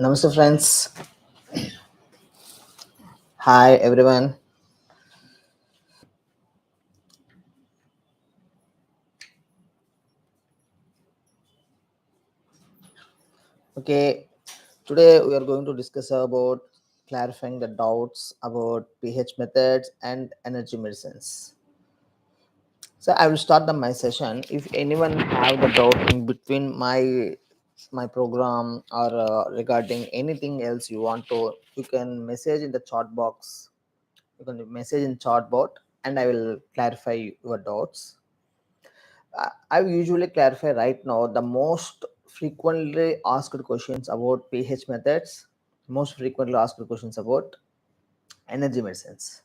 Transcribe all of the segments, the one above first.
Namaste, friends. Hi, everyone. Okay, today we are going to discuss about clarifying the doubts about pH methods and energy medicines. So I will start my session. If anyone have the doubt in between my program or regarding anything else you want to, you can message in the chat box. You can message in chat bot, and I will clarify your doubts. I usually clarify right now the most frequently asked questions about pH methods, most frequently asked questions about energy medicines.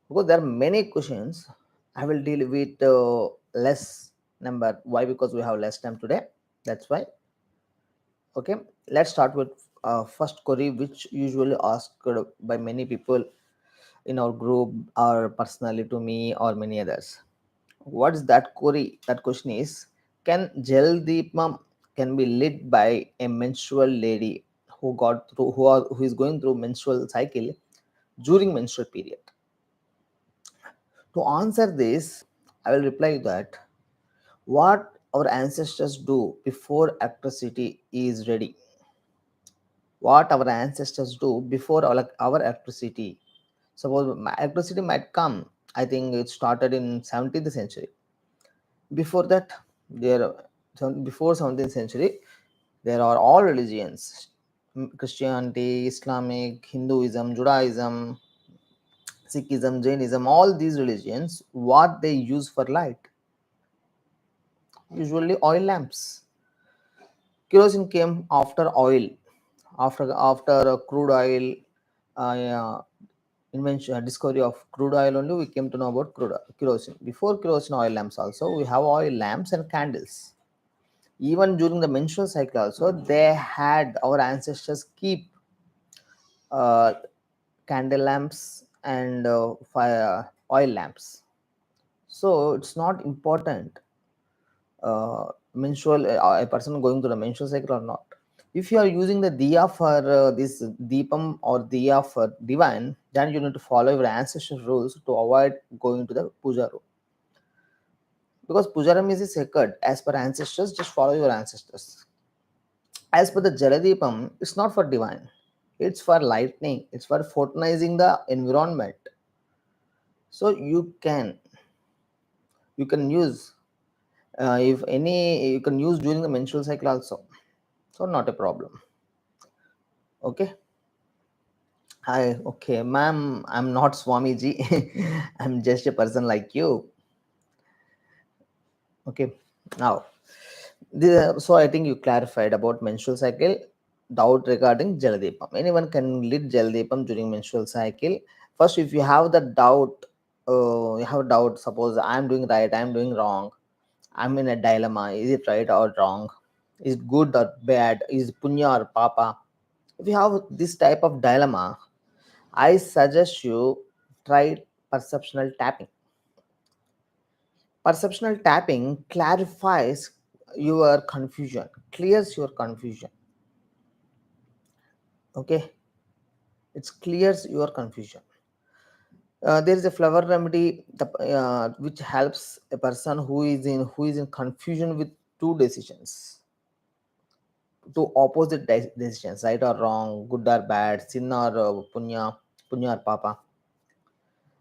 Because there are many questions, I will deal with less number. Why? Because we have less time today. That's why. Okay, let's start with first query, which usually asked by many people in our group or personally to me or many others. What is that query? That question is, can Jal Deepam can be lit by a menstrual lady who is going through menstrual cycle during menstrual period? To answer this, I will reply that what our ancestors do before electricity is ready. What our ancestors do before our electricity. Suppose electricity might come. I think it started in 17th century. Before that, there before 17th century, there are all religions: Christianity, Islamic, Hinduism, Judaism, Sikhism, Jainism. All these religions, what they use for light, usually oil lamps. Kerosene came after oil, after crude oil. Yeah, invention discovery of crude oil only we came to know about kerosene. Before kerosene oil lamps also we have oil lamps and candles. Even during the menstrual cycle also they had our ancestors keep uh, candle lamps and fire oil lamps. So it's not important menstrual a person going to the menstrual cycle or not. If you are using the diya for this deepam or diya for divine, then you need to follow your ancestral rules to avoid going to the puja room, because pujaram is sacred as per ancestors. Just follow your ancestors. As per the Jaladipam, it's not for divine, it's for lightning, it's for fortunizing the environment. So you can use if any, you can use during the menstrual cycle also, so not a problem. Okay. Hi, okay, ma'am, I'm not Swamiji. I'm just a person like you. Okay, now, so I think you clarified about menstrual cycle, doubt regarding Jaladipam. Anyone can lit Jaladipam during menstrual cycle. First, if you have the doubt, you have doubt, suppose I'm doing right, I'm doing wrong, I'm in a dilemma, is it right or wrong? Is it good or bad? Is it punya or papa? If you have this type of dilemma, I suggest you try perceptual tapping. Perceptual tapping clarifies your confusion, clears your confusion. Okay, it clears your confusion. There is a flower remedy which helps a person who is in confusion with two decisions, two opposite decisions, right or wrong, good or bad, sin or punya, punya or papa.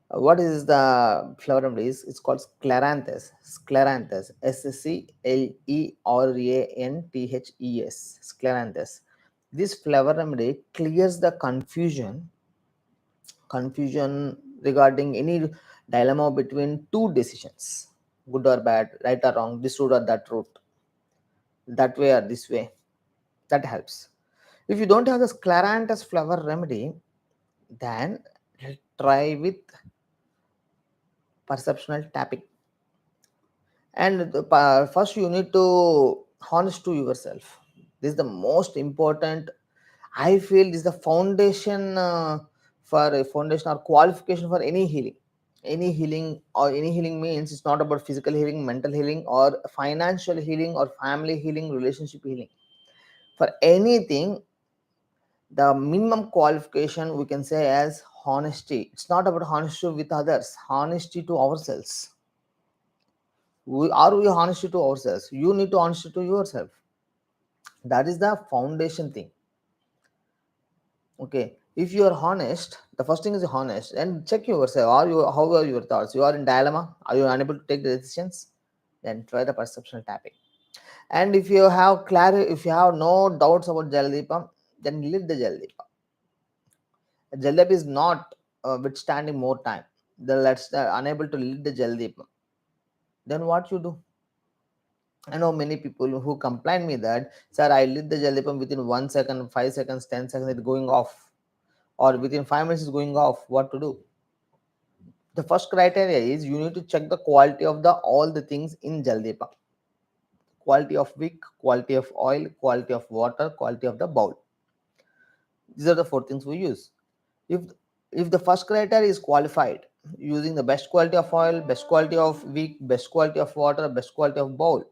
What is the flower remedy? It's called scleranthes. Scleranthes. Scleranthes. Scleranthes. This flower remedy clears the confusion regarding any dilemma between two decisions, good or bad, right or wrong, this route or that route, that way or this way. That helps. If you don't have the scleranthes flower remedy, then try with perceptual tapping. And first you need to honest to yourself. This is the most important. I feel this is the foundation for a foundation or qualification for any healing. Any healing means it's not about physical healing, mental healing, or financial healing, or family healing, relationship healing. For anything, The minimum qualification we can say as honesty. It's not about honesty with others, honesty to ourselves. Are we honesty to ourselves? You need to honesty to yourself. That is the foundation thing. Okay, if you are honest, the first thing is honest and check yourself. Are you, how are your thoughts? You are in dilemma, are you unable to take the decisions? Then try the perceptional tapping. And if you have clarity, if you have no doubts about Jaladeepam, then lead the Jaladeepam. Jaladeep is not withstanding more time. The let's unable to lead the Jaladeepam. Then what you do? I know many people who complain me that, sir, I lit the Jaladeepam within 1 second, 5 seconds, 10 seconds, it's going off, or within 5 minutes is going off. What to do? The first criteria is you need to check the quality of the all the things in Jaladeepam. Quality of wick, quality of oil, quality of water, quality of the bowl. These are the four things we use. If the first criteria is qualified, using the best quality of oil, best quality of wick, best quality of water, best quality of bowl,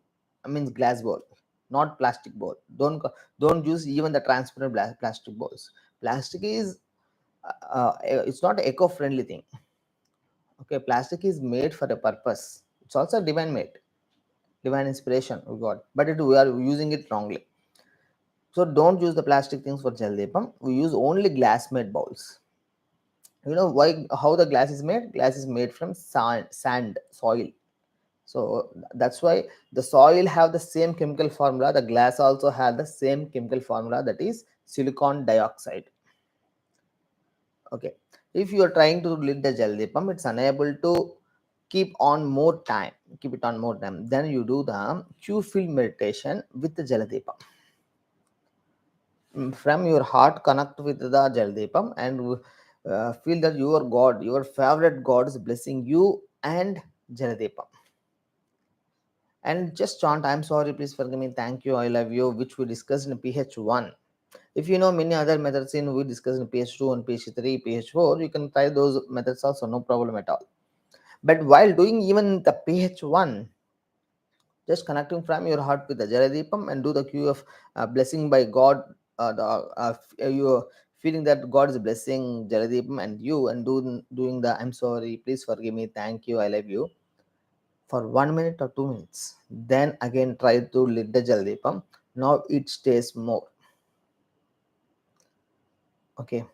I mean glass bowl, not plastic bowl. Don't use even the transparent plastic bowls. Plastic is it's not an eco-friendly thing. Okay, plastic is made for a purpose. It's also divine made, divine inspiration we got, but we are using it wrongly. So don't use the plastic things for Jaladeepam. We use only glass made bowls. You know why? How the glass is made? Glass is made from sand, soil. So that's why the soil have the same chemical formula. The glass also have the same chemical formula, that is silicon dioxide. Okay, if you are trying to lit the Jaladeepam, it's unable to keep it on more time. Then you do the Q field meditation with the Jaladeepam. From your heart, connect with the Jaladeepam and feel that your God, your favorite God, is blessing you and Jaladeepam. And just chant, I'm sorry, please forgive me, thank you, I love you, which we discussed in PH1. If you know many other methods in we discussed in PH2 and PH3, PH4, you can try those methods also, no problem at all. But while doing even the PH1, just connecting from your heart with the Jaladeepam and do the cue of blessing by God. You feeling that God is blessing Jaladeepam and you, and doing the I'm sorry, please forgive me, thank you, I love you, for 1 minute or 2 minutes. Then again try to lit the Jaladeepam. Now it stays more. Okay.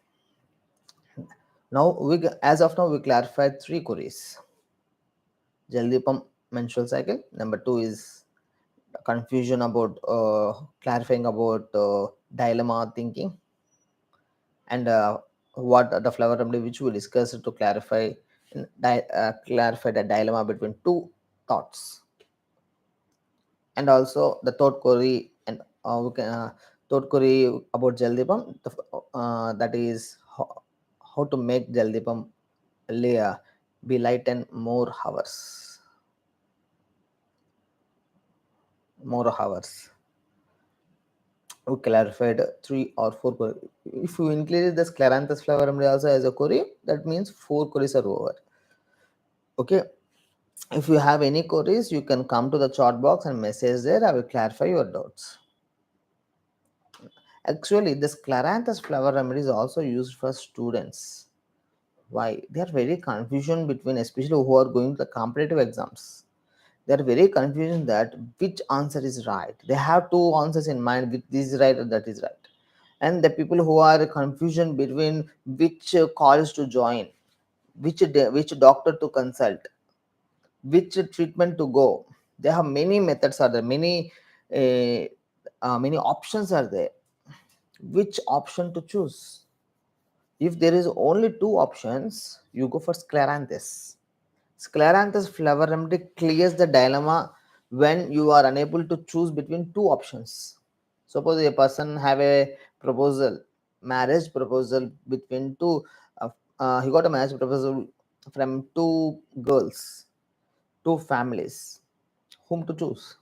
Now as of now we clarified three queries. Jaladeepam menstrual cycle. Number two is confusion about clarifying about dilemma thinking, and what the flower remedy which we discussed to clarify clarify the dilemma between two thoughts. And also the third query, and we can third query about Jaladeepam, that is how to make Jaladeepam layer be light and more hours. We clarified three or four queries. If you include this Claranthus flower remedy also as a query, that means four queries are over. Okay. If you have any queries, you can come to the chat box and message there. I will clarify your doubts. Actually, this Claranthus flower remedy is also used for students. Why? They are very confusion between, especially who are going to the competitive exams. They are very confused that which answer is right. They have two answers in mind, which this is right or that is right. And the people who are confusion between which college to join, which doctor to consult, which treatment to go. There have many methods are there, many options are there. Which option to choose? If there is only two options, you go for Scleranthus. Scleranthus flower remedy clears the dilemma when you are unable to choose between two options. Suppose a person have a marriage proposal between two. He got a marriage proposal from two girls, two families. Whom to choose?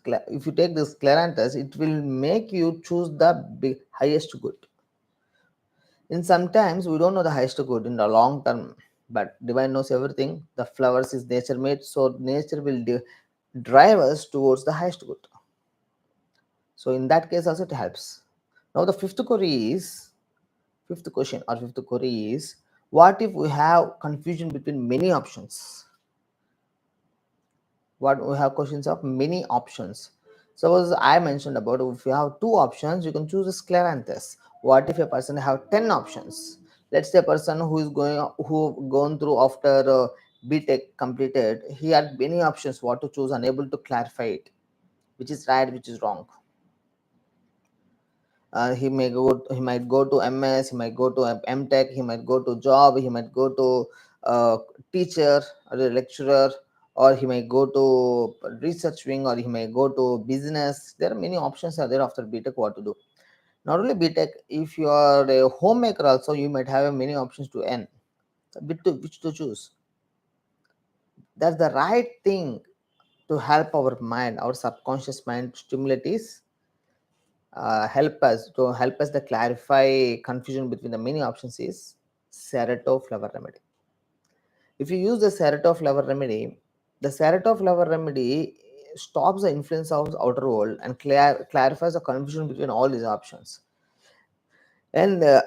If you take this Scleranthus, it will make you choose the highest good. In sometimes we don't know the highest good in the long term, but divine knows everything. The flowers is nature made, so nature will drive us towards the highest good. So in that case also it helps. Now the fifth question or fifth query is, what if we have confusion between many options? What we have questions of many options. Suppose I mentioned about if you have two options, you can choose a Scleranthus. What if a person have 10 options? Let's say a person who gone through after BTech completed, he had many options what to choose, unable to clarify it, which is right, which is wrong. He might go to MS, he might go to MTech, he might go to job, he might go to uh, teacher or a lecturer, or he might go to research wing, or he may go to business. There are many options are there after BTech what to do. Not only BTech, if you are a homemaker also, you might have many options to earn. Which to choose. That's the right thing to help our mind, our subconscious mind stimulate is help us to clarify confusion between the many options is Cereto flower remedy. If you use the Cereto flower remedy, the Cereto flower remedy stops the influence of the outer world and clarifies the confusion between all these options. And this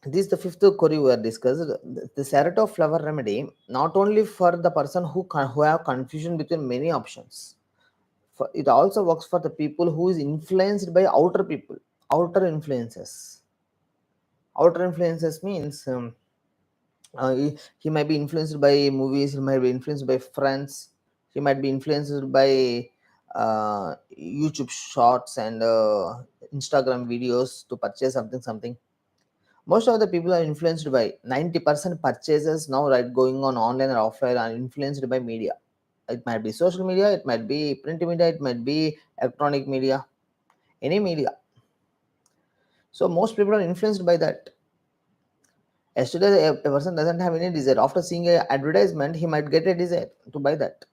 is the fifth query we are discussed. The Cereto flower remedy not only for the person who have confusion between many options, it also works for the people who is influenced by outer people, outer influences. Outer influences means he might be influenced by movies, he might be influenced by friends, he might be influenced by YouTube shorts and Instagram videos to purchase something. Most of the people are influenced by 90% purchases now, right, going on online or offline, are influenced by media. It might be social media, it might be print media, it might be electronic media, any media. So most people are influenced by that. Yesterday, a person doesn't have any desire. After seeing a advertisement, he might get a desire to buy that.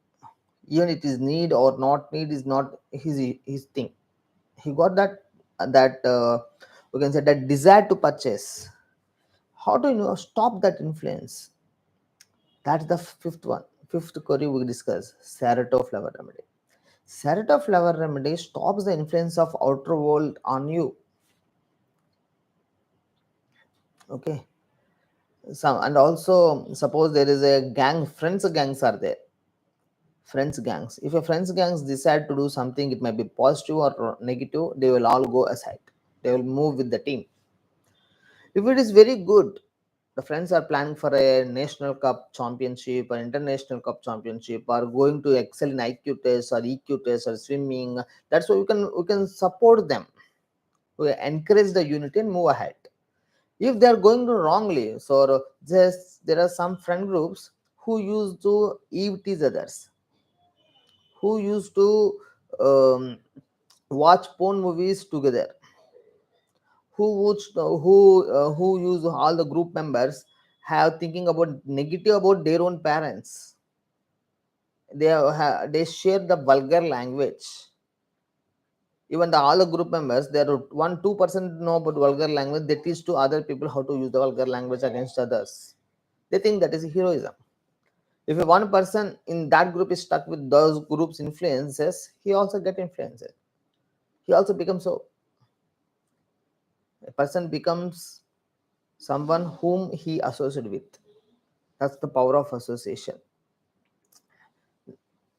Even it is need or not need is not his thing. He got that we can say that desire to purchase. How do you know stop that influence? That's the fifth one. Fifth query we discuss Sareto flower remedy. Sareto flower remedy stops the influence of outer world on you. Okay. And also suppose there is a gang, friends gangs are there. Friends gangs. If a friends gangs decide to do something, it might be positive or negative, they will all go aside. They will move with the team. If it is very good, the friends are planning for a national cup championship or international cup championship, or going to excel in IQ tests or EQ tests or swimming. That's why we can support them. We encourage the unity and move ahead. If they are going to wrongly, so there are some friend groups who used to eve tease others, who used to watch porn movies together, who use all the group members have thinking about negative about their own parents. They share the vulgar language. Even all the group members, there are 1-2% know about vulgar language. They teach to other people how to use the vulgar language against others. They think that is heroism. If one person in that group is stuck with those groups influences, he also get influenced. He also becomes so. A person becomes someone whom he associated with. That's the power of association.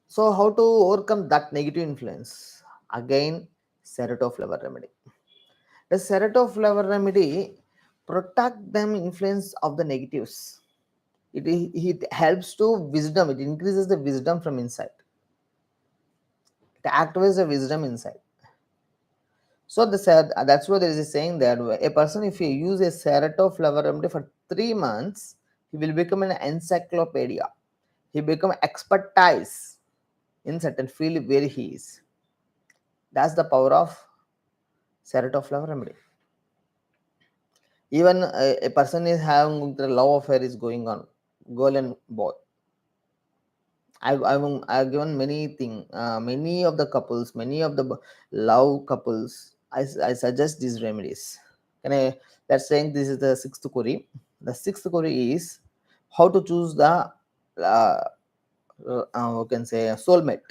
So how to overcome that negative influence? Again, Cereto flower remedy. The Cereto flower remedy protect them influence of the negatives. It helps to wisdom. It increases the wisdom from inside. It activates the wisdom inside. So that's why there is a saying that a person, if he use a Cereto flower remedy for 3 months, he will become an encyclopedia. He become expertise in certain field where he is. That's the power of Cereto flower remedy. Even a person is having the love affair is going on, girl and boy. I've given many of the couples, many of the love couples. I suggest these remedies. Can I? Let's say this is the sixth query. The sixth query is how to choose the we can say soulmate,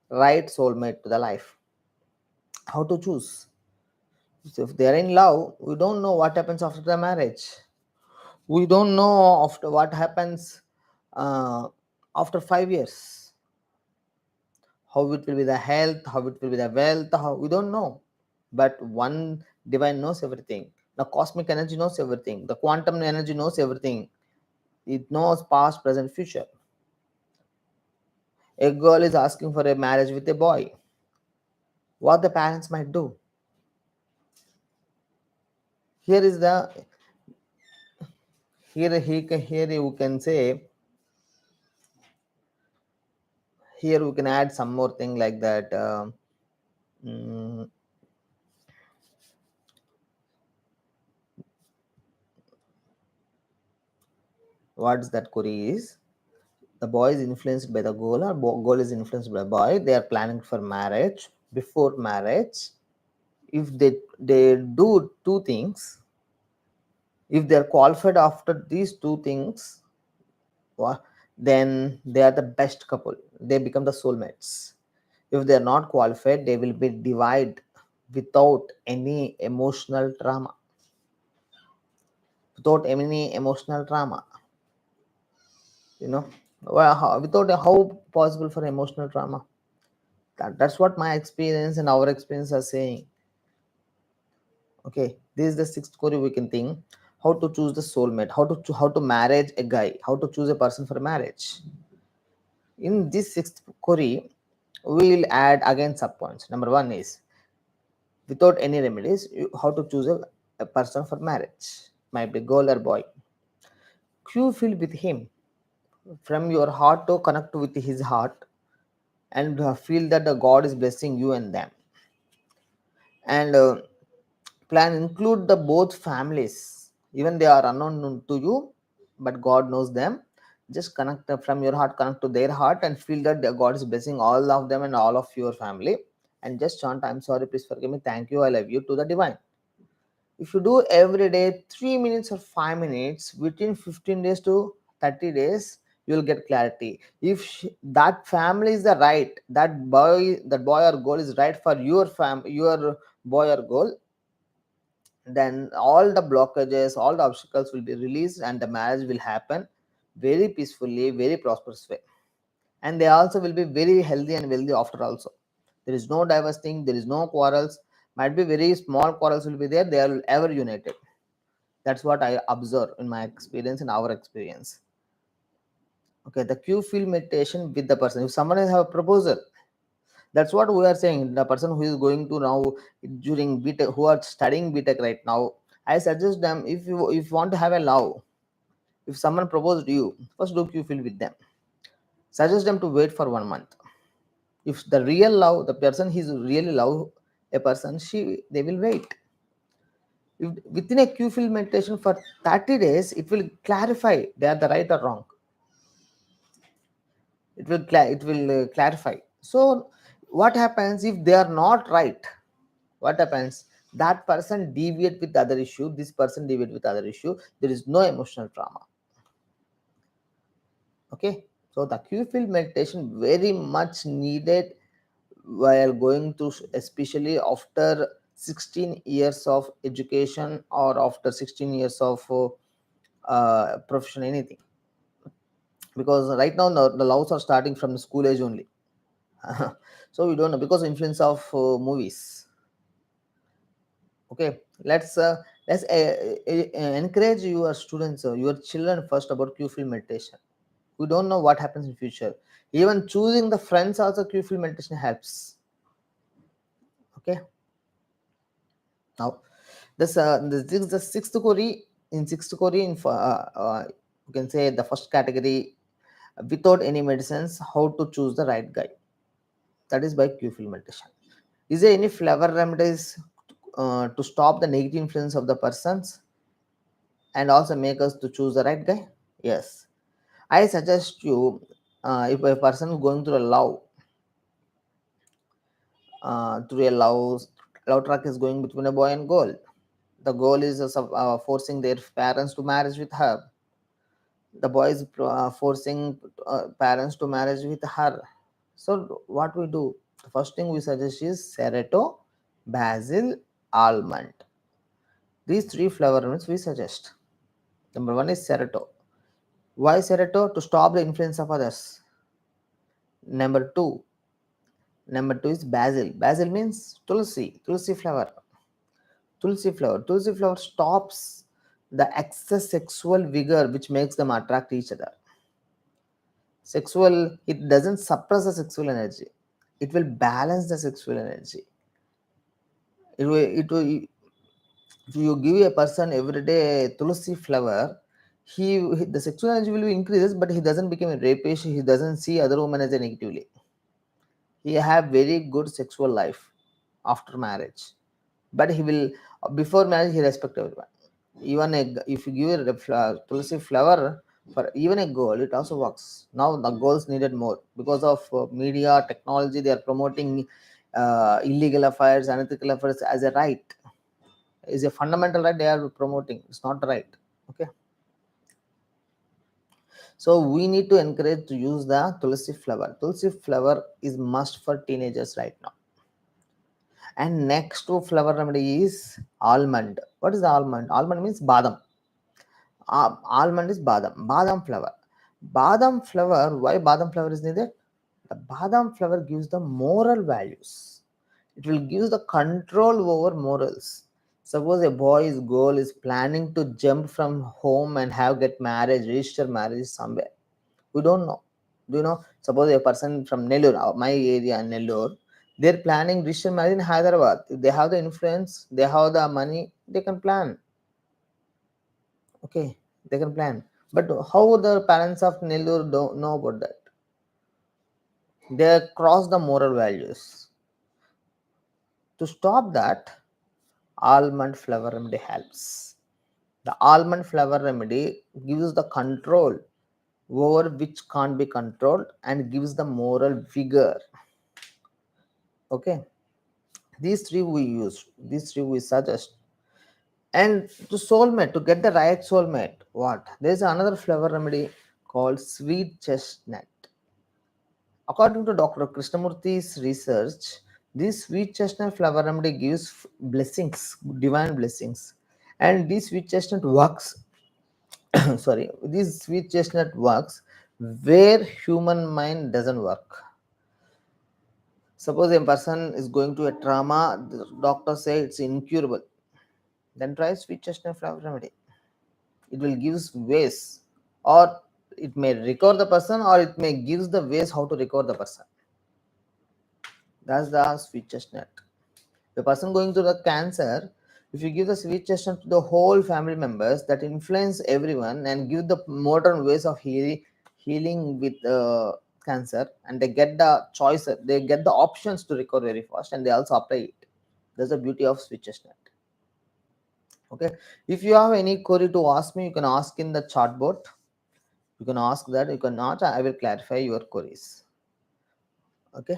right soulmate to the life. How to choose? So if they are in love, we don't know what happens after the marriage. We don't know after what happens uh, after 5 years. How it will be the health, how it will be the wealth, how we don't know. But one divine knows everything. The cosmic energy knows everything. The quantum energy knows everything. It knows past, present, future. A girl is asking for a marriage with a boy. What the parents might do? Here is the here you can say, here we can add some more thing like that. Mm, what's that query is? The boy is influenced by the girl, or girl is influenced by the boy. They are planning for marriage. Before marriage, if they do two things, if they are qualified after these two things, then they are the best couple. They become the soulmates. If they are not qualified, they will be divided without any emotional trauma. Without any emotional trauma, you know. Well, without how possible for emotional trauma? That's what my experience and our experience are saying. Okay, this is the sixth query we can think. How to choose the soulmate? How to marriage a guy? How to choose a person for marriage? In this sixth query, we will add again subpoints. Number one is, without any remedies, how to choose a person for marriage? Might be girl or boy. You feel with him from your heart to connect with his heart, and feel that the God is blessing you and them. And plan include the both families, even they are unknown to you, but God knows them. Just connect from your heart, connect to their heart, and feel that God is blessing all of them and all of your family. And just chant, I'm sorry, please forgive me, thank you, I love you, to the divine. If you do every day 3 minutes or 5 minutes within 15 days to 30 days, you will get clarity. If that family is the right, that boy or girl is right for your boy or girl, then all the blockages, all the obstacles will be released, and the marriage will happen very peacefully, very prosperous way. And they also will be very healthy and wealthy after also. There is no divorcing, there is no quarrels. Might be very small quarrels will be there, they are ever united. That's what I observe in my experience, in our experience. Okay, the Q field meditation with the person. If someone has a proposal, that's what we are saying. The person who is going to now during BTech, who are studying BTech right now, I suggest them, if you want to have a love, if someone proposed to you, first do Q field with them. Suggest them to wait for 1 month. If the real love, the person he's really love a person, they will wait. If within a Q field meditation for 30 days, it will clarify they are the right or wrong. It will clarify. So what happens if they are not right? What happens? That person deviate with the other issue, this person deviate with other issue, there is no emotional trauma. Okay, so the Q field meditation very much needed while going through, especially after 16 years of education, or after 16 years of profession, anything. Because right now the laws are starting from the school age only. So we don't know, because influence of movies. Okay, let's encourage your students, your children first about Q field meditation. We don't know what happens in future. Even choosing the friends also, Q field meditation helps. Okay, now this is the sixth query. In sixth query, you can say the first category, without any medicines, how to choose the right guy. That is by Q field meditation. Is there any flavor remedies to stop the negative influence of the persons and also make us to choose the right guy? Yes, I suggest you, if a person is going through a love track is going between a boy and girl. The girl is forcing their parents to marriage with her. The boy is forcing parents to marriage with her. So what we do? The first thing we suggest is Sereto, Basil, almond. These three flavor remedies we suggest. Number one is Cereto. Why Cereto? To stop the influence of others. Number two. Number two is basil. Basil means tulsi, tulsi flower. Tulsi flower. Tulsi flower stops the excess sexual vigor which makes them attract each other. Sexual, it doesn't suppress the sexual energy. It will balance the sexual energy. It will, if you give a person every day tulsi flower, the sexual energy will be increases, but he doesn't become a rapist. He doesn't see other women as a negatively. He have very good sexual life after marriage, but he will before marriage he respect everyone. Even if you give a tulsi flower for even a girl, it also works. Now the girls needed more because of media technology. They are promoting illegal affairs, unethical affairs as a right. Is a fundamental right they are promoting. It's not right. Okay. So we need to encourage to use the tulsi flower. Tulsi flower is must for teenagers right now. And next to flower remedy is almond. What is the almond? Almond means badam. Almond is badam. Badam flower. Badam flower. Why badam flower is needed? The badam flower gives the moral values. It will give the control over morals. Suppose a boy's goal is planning to jump from home and have get marriage, register marriage somewhere. We don't know. Do you know? Suppose a person from Nellore, my area Nellore, they're planning register marriage in Hyderabad. If they have the influence, they have the money, they can plan. Okay, they can plan. But how the parents of Nellore don't know about that? They cross the moral values. To stop that, almond flower remedy helps. The almond flower remedy gives the control over which can't be controlled and gives the moral vigor. Okay, these three we use, these three we suggest. And to soulmate, to get the right soulmate, what? There is another flower remedy called sweet chestnut. According to Dr. Krishnamurthy's research, this sweet chestnut flower remedy gives blessings, divine blessings. And this sweet chestnut works, sorry, this sweet chestnut works where human mind doesn't work. Suppose a person is going to a trauma, the doctor say it's incurable. Then try sweet chestnut flower remedy. It will gives ways, or it may recover the person, or it may gives the ways how to recover the person. That's the sweet chestnut. The person going through the cancer, if you give the sweet chestnut to the whole family members, that influence everyone and give the modern ways of healing with cancer, and they get the choice, they get the options to recover very fast, and they also apply it. That's the beauty of sweet chestnut. Okay, if you have any query to ask me, you can ask in the chat board. You can ask that, you cannot, I will clarify your queries. Okay.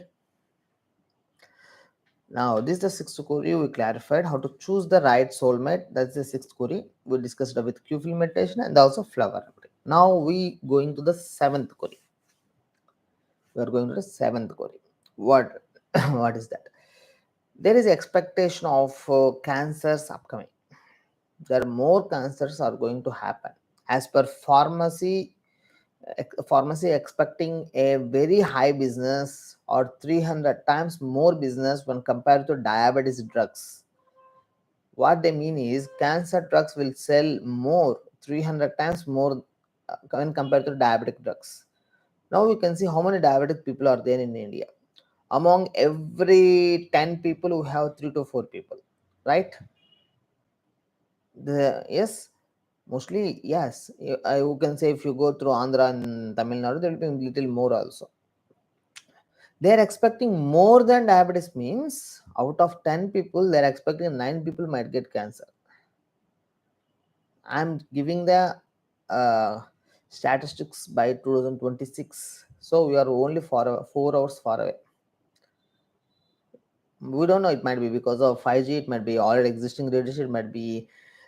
Now, this is the sixth query. We clarified how to choose the right soulmate. That's the sixth query. We discussed it with Q meditation and also flower. Now, we going to the seventh query. We are going to the seventh query. What, what is that? There is expectation of cancers upcoming. There are more cancers are going to happen. As per pharmacy expecting a very high business or 300 times more business when compared to diabetes drugs. What they mean is cancer drugs will sell more, 300 times more when compared to diabetic drugs. Now you can see how many diabetic people are there in India. Among every 10 people, we have 3 to 4 people, right? Yes, mostly yes. You can say if you go through Andhra and Tamil Nadu, there will be a little more also. They are expecting more than diabetes means out of 10 people, they are expecting 9 people might get cancer. I'm giving the statistics by 2026. So we are only 4 hours far away. We don't know. It might be because of 5G. It might be already existing radiation. It might be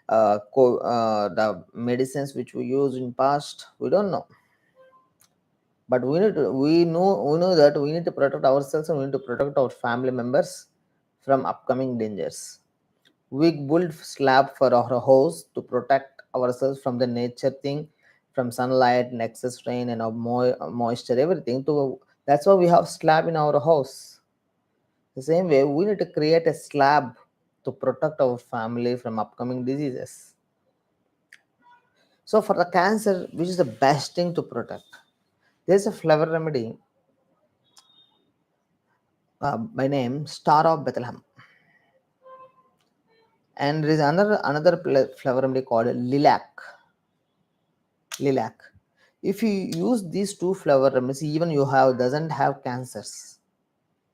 the medicines which we used in past. We don't know. But we know that we need to protect ourselves and we need to protect our family members from upcoming dangers. We build slab for our house to protect ourselves from the nature thing, from sunlight and excess rain and our moisture, everything. To That's why we have slab in our house. The same way, we need to create a slab to protect our family from upcoming diseases. So for the cancer, which is the best thing to protect? There's a flower remedy by name Star of Bethlehem, and there is another flower remedy called lilac. Lilac. If you use these two flower remedies, even you have doesn't have cancers,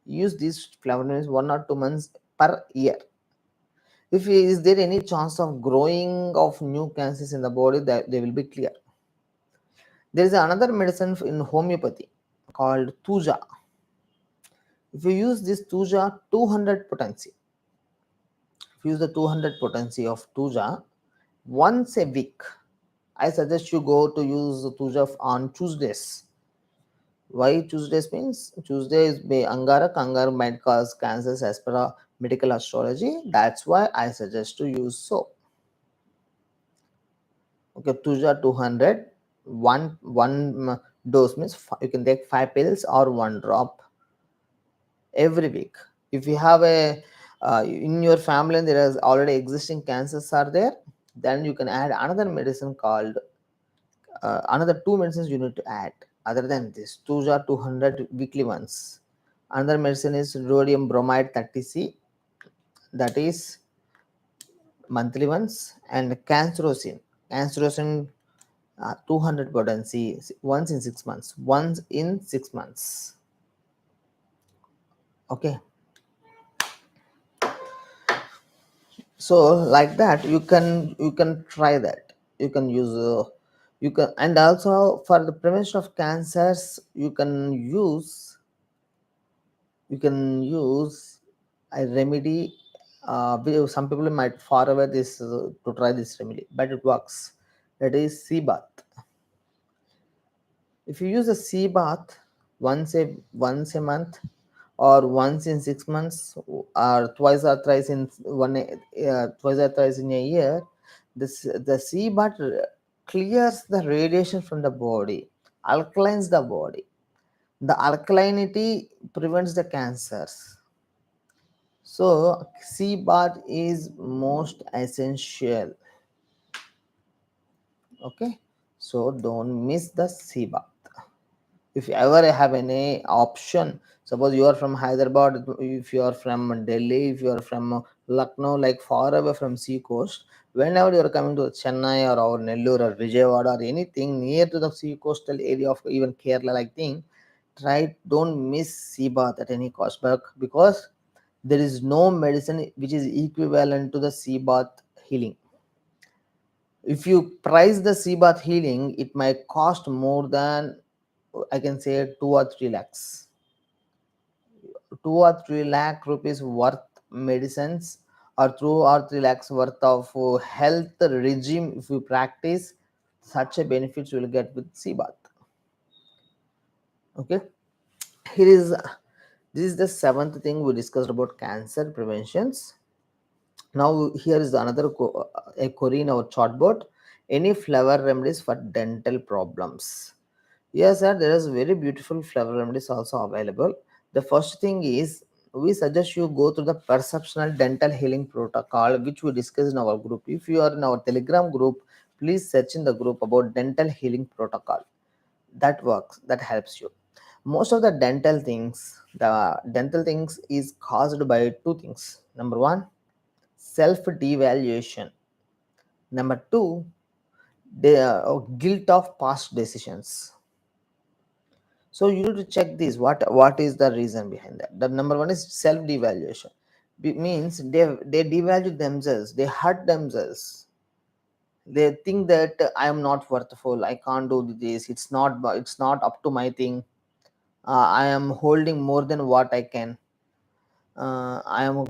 use these flower remedies 1 or 2 months per year. If is there any chance of growing of new cancers in the body, that they will be clear. There is another medicine in homeopathy called Tuja. If you use this Tuja 200 potency, if you use the 200 potency of Tuja once a week, I suggest you go to use Tuja on Tuesdays. Why Tuesdays means? Tuesday is by Angarak. Angarak might cause cancers as per medical astrology. That's why I suggest to use so. Okay, Tuja 200. One dose means you can take 5 pills or 1 drop every week. If you have a in your family there is already existing cancers are there, then you can add another medicine called another two medicines you need to add other than this. Tuja 200 weekly ones. Another medicine is rhodium bromide 30C, that is monthly ones, and cancerosine. Cancerosine 200 potency once in 6 months. Once in 6 months. Okay. So like that you can try that. You can use you can, and also for the prevention of cancers you can use a remedy. Some people might far away this to try this remedy, but it works. That is sea bath. If you use a sea bath once a month, or once in 6 months, or twice or thrice in twice or thrice in a year, the sea bath clears the radiation from the body, alkalines the body. The alkalinity prevents the cancers. So sea bath is most essential. Okay, so don't miss the sea bath. If you ever have any option, suppose you are from Hyderabad, if you are from Delhi, if you are from Lucknow, like far away from sea coast, whenever you are coming to Chennai or Nellore or Vijayawada or anything near to the sea coastal area of even Kerala like thing, try don't miss sea bath at any cost, but because there is no medicine which is equivalent to the sea bath healing. If you price the sea bath healing, it might cost more than, I can say, 2 or 3 lakhs. 2 or 3 lakh rupees worth medicines, or 2 or 3 lakhs worth of health regime. If you practice, such a benefits you will get with sea bath. Okay, here is this is the seventh thing we discussed about cancer preventions. Now here is another a query in our chatbot. Any flower remedies for dental problems? Yes, sir. There is very beautiful flower remedies also available. The first thing is we suggest you go through the perceptional dental healing protocol, which we discussed in our group. If you are in our Telegram group, please search in the group about dental healing protocol. That works. That helps you. Most of the dental things is caused by two things. Number one, self devaluation. Number two, the guilt of past decisions. So you need to check this. What is the reason behind that? The number one is self devaluation. Means they devalue themselves. They hurt themselves. They think that I am not worthful. I can't do this. It's not up to my thing. I am holding more than what I can. I am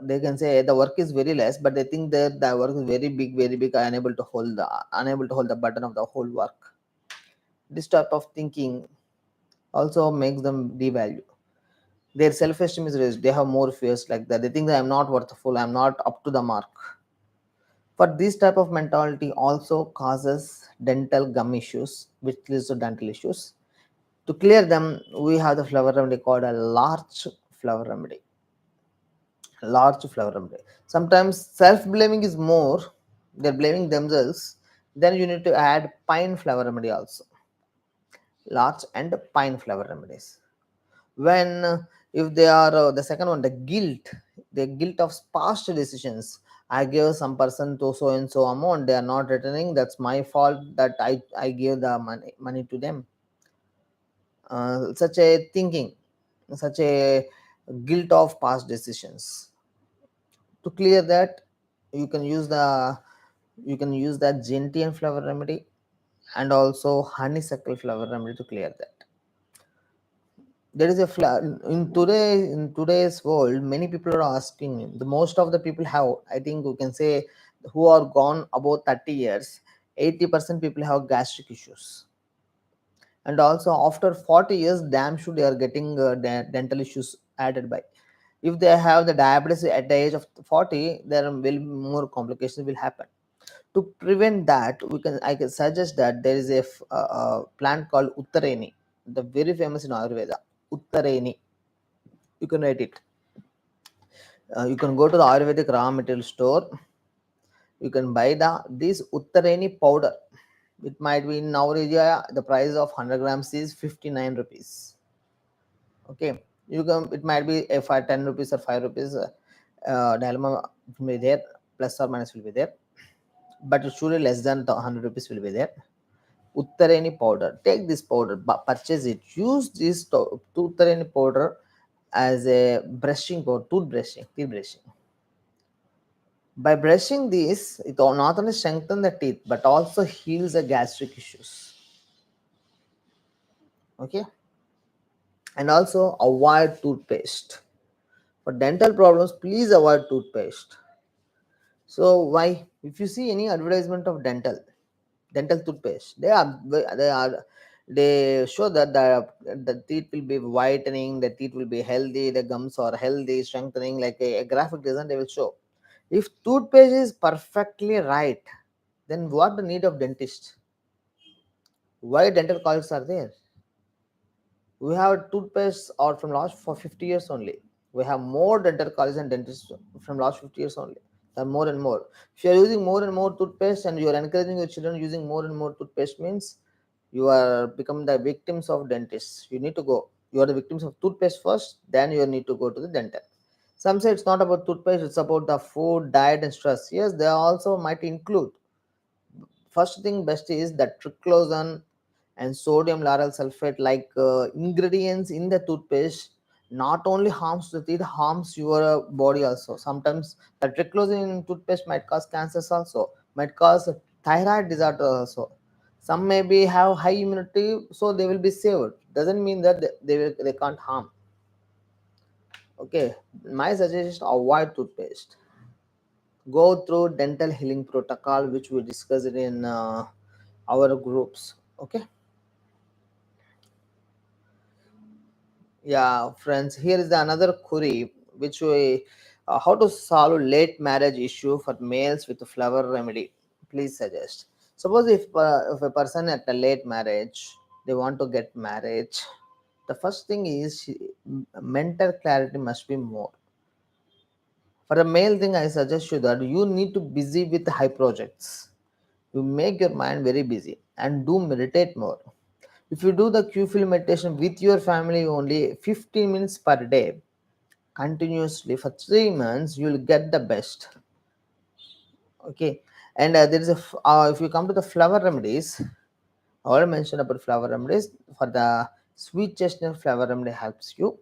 they can say the work is very less, but they think that the work is very big. Unable to hold the button of the whole work. This type of thinking also makes them devalue. Their self-esteem is raised. They have more fears like that. They think that I'm not worthful, I'm not up to the mark. For this type of mentality also causes dental gum issues, which leads to dental issues. To clear them, we have the flower remedy called a large flower remedy. Large flower remedy. Sometimes self-blaming is more, they're blaming themselves. Then you need to add pine flower remedy also. Larch and pine flower remedies. When if they are the second one, the guilt of past decisions. I gave some person to so and so amount, they are not returning, that's my fault that I gave the money to them. Such a thinking, such a guilt of past decisions. To clear that, you can use the gentian flower remedy and also honeysuckle flower remedy to clear that. There is a in today's world, many people are asking, the most of the people have, I think we can say, who are gone about 30 years, 80% people have gastric issues. And also after 40 years, damn sure they are getting dental issues added by. If they have the diabetes at the age of 40, there will more complications will happen. To prevent that, I can suggest that there is a plant called uttareni, the very famous in Ayurveda. Uttareni, you can write it. You can go to the Ayurvedic raw material store. You can buy this uttareni powder. It might be in our area, the price of 100 grams is 59 rupees. Okay, you can, it might be a 10 rupees or 5 rupees dilemma will be there, plus or minus will be there, but surely less than 100 rupees will be there. Uttareni powder, take this powder, purchase it, use this uttareni powder as a brushing powder, teeth brushing. By brushing this, it not only strengthens the teeth but also heals the gastric issues. Okay, and also avoid toothpaste. For dental problems, please avoid toothpaste. So why? If you see any advertisement of dental toothpaste, they show that the teeth will be whitening, the teeth will be healthy, the gums are healthy, strengthening, like a graphic design they will show. If toothpaste is perfectly right, then what the need of dentist? Why dental colleges are there? We have toothpaste or from last for 50 years only. We have more dental colleges and dentists from last 50 years only. There are more and more. If you are using more and more toothpaste and you are encouraging your children using more and more toothpaste, means you are becoming the victims of dentists. You need to go. You are the victims of toothpaste first, then you need to go to the dental. Some say it's not about toothpaste, it's about the food, diet, and stress. Yes, they also might include. First thing best is that triclosan and sodium lauryl sulfate, like ingredients in the toothpaste, not only harms the teeth, harms your body also. Sometimes the triclosan in toothpaste might cause cancers also, might cause thyroid disorder also. Some maybe have high immunity, so they will be saved. Doesn't mean that they can't harm. Okay, my suggestion is avoid toothpaste. Go through dental healing protocol, which we discussed in our groups. Okay. Yeah, friends, here is the another query, which we how to solve late marriage issue for males with flower remedy. Please suggest. Suppose if a person at a late marriage, they want to get married, the first thing is mental clarity must be more. For a male thing, I suggest you that you need to busy with high projects. You make your mind very busy and do meditate more. If you do the Q-film meditation with your family only 15 minutes per day, continuously for 3 months, you will get the best. Okay, and there is if you come to the flower remedies, I already mentioned about flower remedies. For the sweet chestnut flower remedy helps you,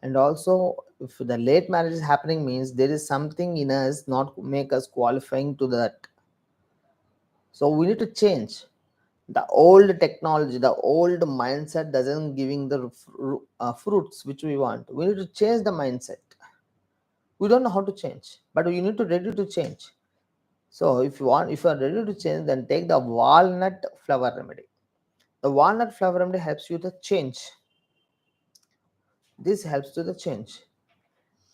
and also if the late marriage is happening, means there is something in us not make us qualifying to that. So we need to change. The old technology, the old mindset doesn't giving the fruits which we want. We need to change the mindset. We don't know how to change, but you need to ready to change. So if you are ready to change, then take the walnut flower remedy. The walnut flower remedy helps you to change. This helps to the change.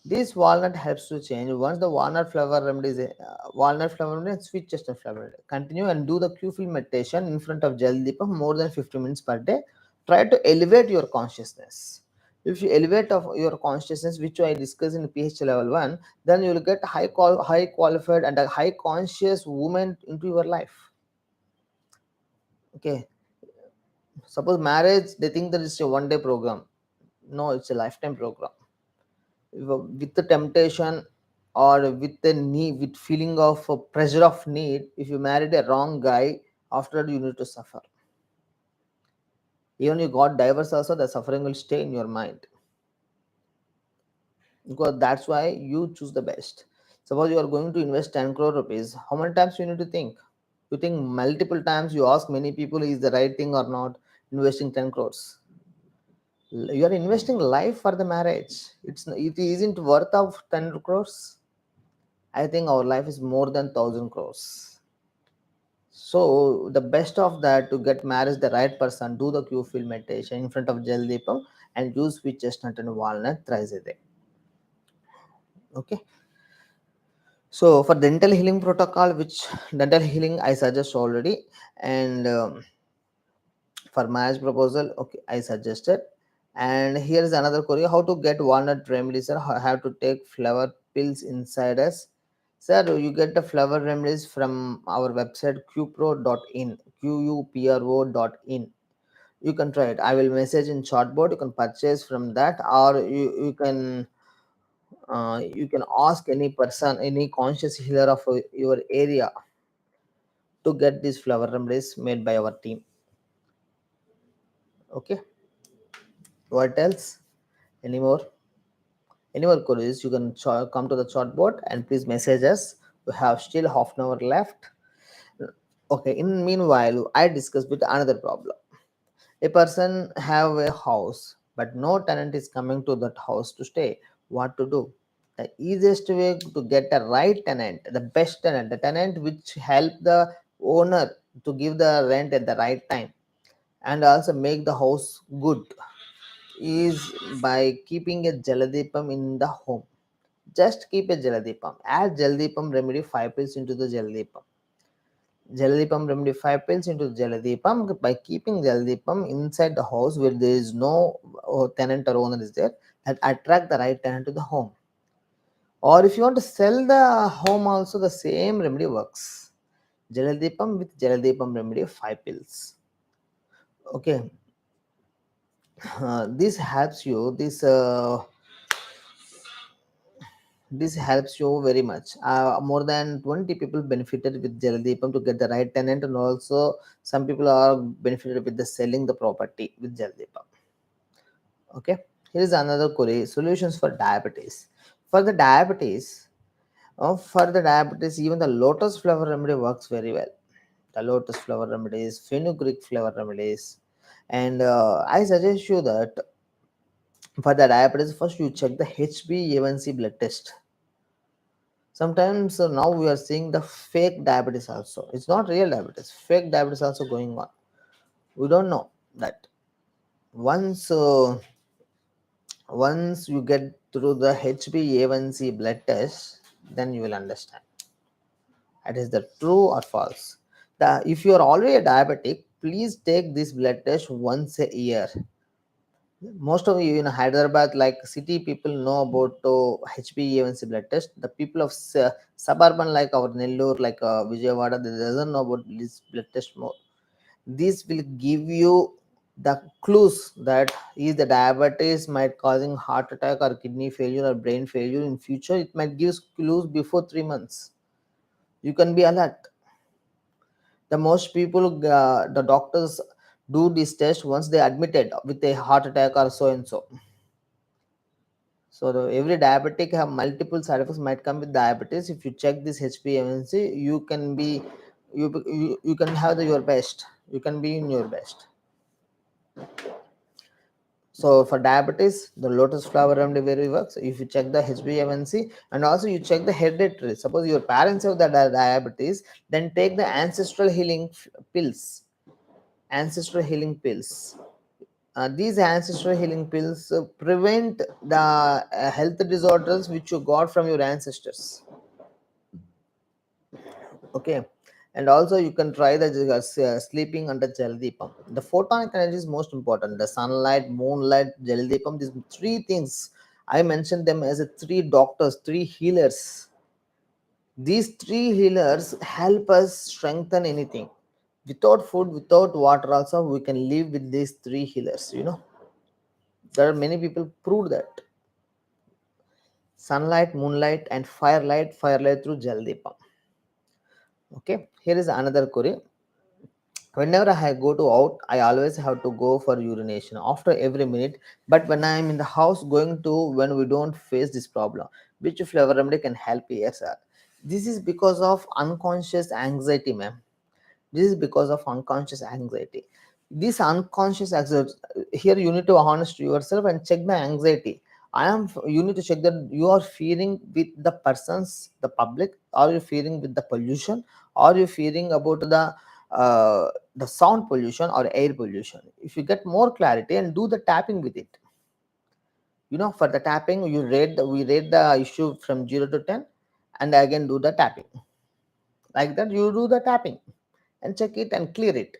This walnut helps to change. Once the walnut flower remedy is walnut flower remedy and sweet chestnut flower remedy. Continue and do the Q-fill meditation in front of Jal Deepam more than 50 minutes per day. Try to elevate your consciousness. If you elevate of your consciousness, which I discussed in PhD level 1, then you will get high qualified and a high conscious woman into your life. Okay. Suppose marriage, they think that it's a one day program. No, it's a lifetime program. With the temptation or with the need, with feeling of pressure of need, if you married a wrong guy, after that you need to suffer. Even you got divorce also, the suffering will stay in your mind, because that's why you choose the best. Suppose you are going to invest 10 crore rupees, how many times you need to think? You think multiple times, you ask many people, is the right thing or not investing 10 crores? You are investing life for the marriage. It isn't worth of 10 crores. I think our life is more than 1000 crores. So the best of that, to get married the right person, do the Q-fill meditation in front of Jal Deepam and use sweet chestnut and walnut thrice a day. Okay. So for dental healing protocol, which dental healing I suggest already, and for marriage proposal, okay, I suggested. And here is another query: how to get walnut remedies, sir? Have to take flower pills inside us, sir? You get the flower remedies from our website qpro.in, qupro.in. You can try it. I will message in chatbot. You can purchase from that, or you can ask any person, any conscious healer of your area, to get these flower remedies made by our team. Okay. What else? Any more? Any more queries? You can come to the chatbot and please message us. We have still half an hour left. Okay. In meanwhile, I discussed with another problem. A person have a house, but no tenant is coming to that house to stay. What to do? The easiest way to get a right tenant, the best tenant, the tenant which help the owner to give the rent at the right time and also make the house good, is by keeping a Jaladipam in the home. Just keep a Jaladipam. Add Jaladipam remedy 5 pills into the Jaladipam. Jaladipam remedy 5 pills into Jaladipam. By keeping Jaladipam inside the house where there is no tenant or owner is there, that attract the right tenant to the home. Or if you want to sell the home also, the same remedy works. Jaladipam with Jaladipam remedy 5 pills. Okay. This helps you. This helps you very much. More than 20 people benefited with Jaladipam to get the right tenant, and also some people are benefited with the selling the property with Jaladipam. Okay, here is another query: solutions for diabetes. For the diabetes, even the lotus flower remedy works very well. The lotus flower remedies, fenugreek flower remedies, and I suggest you that for the diabetes, first you check the HbA1c blood test. Sometimes now we are seeing the fake diabetes also. It's not real diabetes, fake diabetes also going on. We don't know that. Once uh, once you get through the HbA1c blood test, then you will understand that is the true or false. If you are already a diabetic, please take this blood test once a year. Most of you in Hyderabad, like city people, know about HbA1c blood test. The people of suburban, like our Nellore, like Vijayawada, they doesn't know about this blood test more. This will give you the clues that is the diabetes might causing heart attack or kidney failure or brain failure in future. It might give clues before 3 months. You can be alert. The most people, the doctors do this test once they admitted with a heart attack or so and so. So every diabetic have multiple side effects might come with diabetes. If you check this HbA1c, you can have your best. You can be in your best. So for diabetes, the lotus flower remedy very works. If you check the HbA1c and also you check the hereditary. Suppose your parents have the diabetes, then take the ancestral healing pills. Ancestral healing pills. These ancestral healing pills prevent the health disorders which you got from your ancestors. Okay, and also you can try the sleeping under Jaladeepam. The photonic energy is most important. The sunlight, moonlight, Jaladeepam. These three things I mentioned them as a three doctors, three healers. These three healers help us strengthen anything. Without food, without water, also we can live with these three healers. There are many people prove that sunlight, moonlight, and firelight through Jaladeepam. Okay, here is another query. Whenever I go to out, I always have to go for urination after every minute. But when I am in the house going to, when we don't face this problem, which flavor remedy can help? Yes, sir. This is because of unconscious anxiety, ma'am. This is because of unconscious anxiety. This unconscious anxiety, here you need to honest yourself and check the anxiety. You need to check that you are fearing with the persons, the public, or you fearing with the pollution, or you fearing about the sound pollution or air pollution. If you get more clarity and do the tapping with it, for the tapping we rate the issue from 0 to 10, and again do the tapping. Like that you do the tapping and check it and clear it.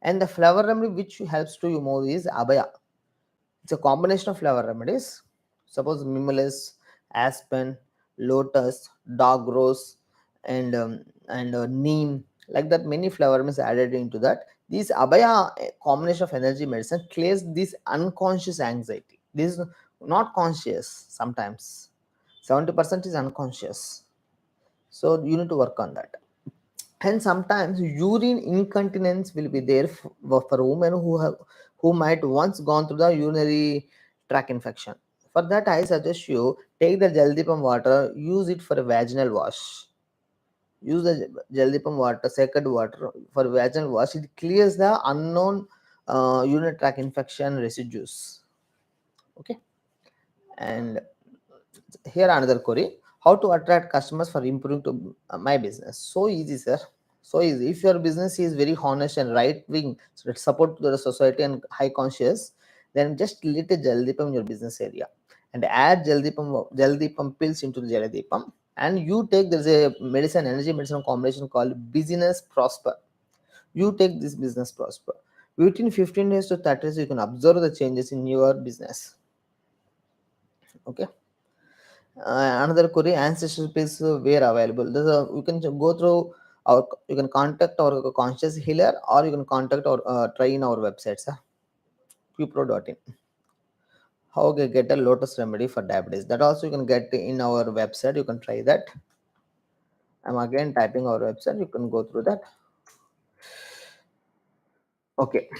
And the flower remedy which helps to you more is abaya. It's a combination of flower remedies. Suppose mimulus, aspen, lotus, dog rose, and neem. Like that, many flower remedies added into that. This abaya combination of energy medicine clears this unconscious anxiety. This is not conscious sometimes. 70% is unconscious. So you need to work on that. And sometimes urine incontinence will be there for women who might once gone through the urinary tract infection. For that, I suggest you take the Jaldipam water, use it for a vaginal wash. Use the Jaldipam water, sacred water, for vaginal wash. It clears the unknown urinary tract infection residues. Okay. And here another query: how to attract customers for improving to my business? So easy, sir. So easy. If your business is very honest and right wing, so that support to the society and high conscious, then just lit a Jaldipam in your business area and add Jaldipam pills into the Jaldipam, and you take, there's a medicine, energy medicine combination called business prosper. You take this business prosper. Within 15 days to 30 days, you can observe the changes in your business. Okay. Another query: ancestral pills were available. You can go through you can contact our conscious healer, or you can contact or try in our websites, qpro.in. How to get a lotus remedy for diabetes? That also you can get in our website. You can try that. I'm again typing our website. You can go through that. Okay.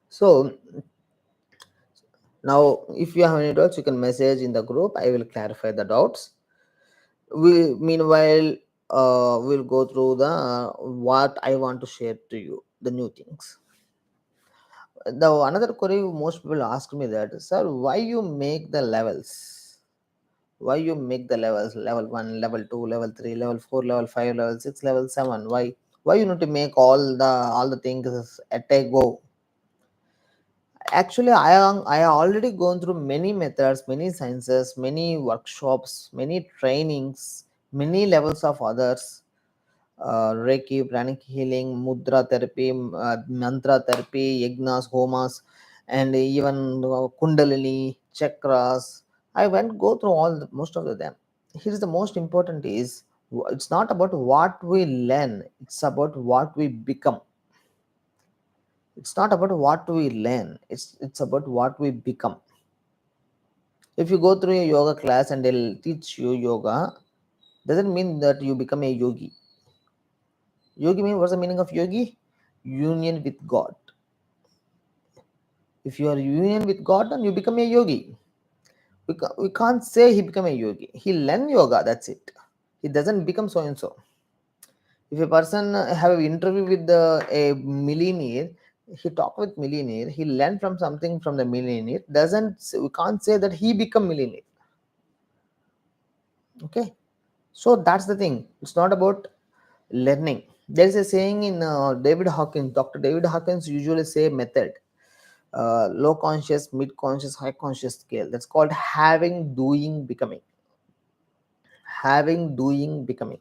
So now, if you have any doubts, you can message in the group. I will clarify the doubts. We meanwhile we'll go through the what I want to share to you, the new things. The another query most people ask me that, sir, why you make the levels? Why you make the levels? Level 1, level 2, level 3, level 4, level 5, level 6, level 7? Why you need to make all the things at a go? Actually, I already gone through many methods, many sciences, many workshops, many trainings, many levels of others. Reiki, pranic healing, mudra therapy, mantra therapy, yagnas, homas, and even kundalini, chakras. I went go through most of them. Here's the most important is, it's not about what we learn, it's about what we become. It's not about what we learn, it's about what we become. If you go through a yoga class and they'll teach you yoga, doesn't mean that you become a yogi. Yogi means, what's the meaning of yogi? Union with God. If you are union with God, then you become a yogi. We can't say he become a yogi. He learn yoga, that's it. He doesn't become so and so. If a person have an interview with a millionaire, he talk with millionaire, he learn from something from the millionaire. We can't say that he become millionaire. Okay, so that's the thing. It's not about learning. There is a saying in David Hawkins. Dr. David Hawkins usually say method. low conscious, mid conscious, high conscious scale. That's called having, doing, becoming. Having, doing, becoming.